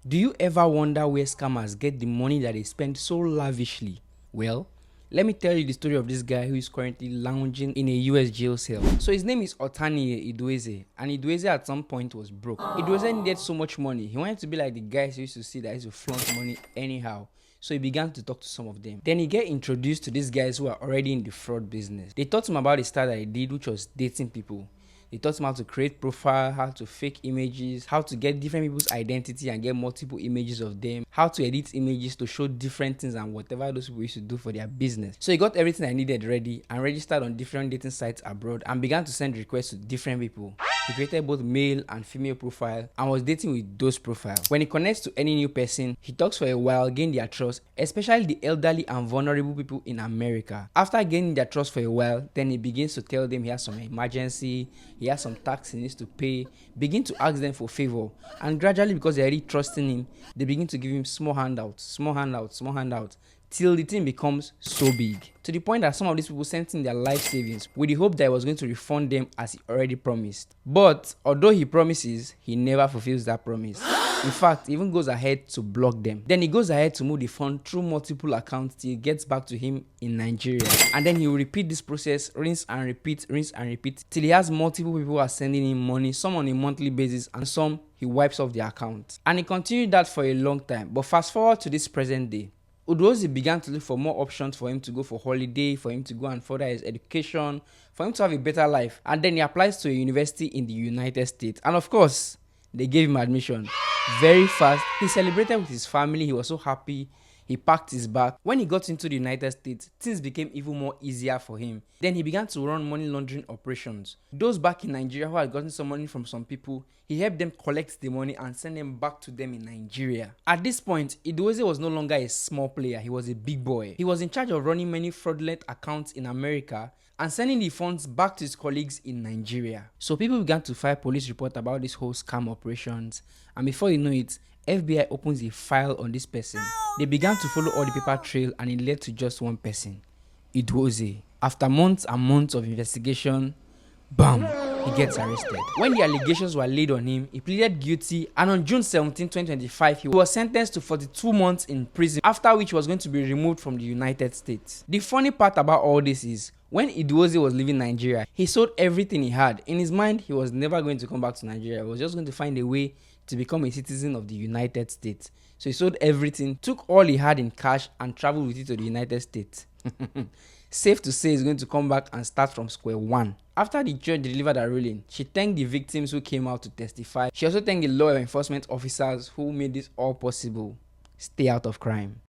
Do you ever wonder where scammers get the money that they spend so lavishly? Well, let me tell you the story of this guy who is currently lounging in a US jail cell. So his name is Otani Nidweze, and Nidweze at some point was broke. Nidweze needed so much money. He wanted to be like the guys you used to see that used to flaunt money anyhow. So he began to talk to some of them. Then he get introduced to these guys who are already in the fraud business. They taught him about the style that he did, which was dating people. They taught him how to create profile, how to fake images, how to get different people's identity and get multiple images of them, how to edit images to show different things and whatever those people used to do for their business. So he got everything I needed ready and registered on different dating sites abroad and began to send requests to different people. He created both male and female profile and was dating with those profiles. When he connects to any new person, he talks for a while, gain their trust, especially the elderly and vulnerable people in America. After gaining their trust for a while, then he begins to tell them he has some emergency, he has some tax he needs to pay, begin to ask them for favor, and gradually, because they're already trusting him, they begin to give him small handouts, till the thing becomes so big, to the point that some of these people sent in their life savings with the hope that he was going to refund them as he already promised. But although he promises, he never fulfills that promise. In fact, he even goes ahead to block them. Then he goes ahead to move the fund through multiple accounts till it gets back to him in Nigeria. And then he will repeat this process, rinse and repeat, till he has multiple people who are sending him money, some on a monthly basis and some he wipes off their account. And he continued that for a long time. But fast forward to this present day, Nidweze began to look for more options for him to go for holiday, for him to go and further his education, for him to have a better life. And then he applies to a university in the United States. And of course, they gave him admission. Very fast, he celebrated with his family. He was so happy. He packed his bag. When he got into the United States, things became even more easier for him. Then he began to run money laundering operations. Those back in Nigeria who had gotten some money from some people, he helped them collect the money and send them back to them in Nigeria. At this point, Nidweze was no longer a small player, he was a big boy. He was in charge of running many fraudulent accounts in America and sending the funds back to his colleagues in Nigeria. So people began to file police report about this whole scam operations, and before you know it, FBI opens a file on this person. They began to follow all the paper trail and it led to just one person, Nidweze. After months and months of investigation, bam, he gets arrested. When the allegations were laid on him, he pleaded guilty, and on June 17, 2025, he was sentenced to 42 months in prison, after which he was going to be removed from the United States. The funny part about all this is, when Nidweze was leaving Nigeria, he sold everything he had. In his mind, he was never going to come back to Nigeria. He was just going to find a way to become a citizen of the United States. So he sold everything, took all he had in cash and traveled with it to the United States. Safe to say he's going to come back and start from square one. After the judge delivered her ruling, she thanked the victims who came out to testify. She also thanked the law enforcement officers who made this all possible. Stay out of crime.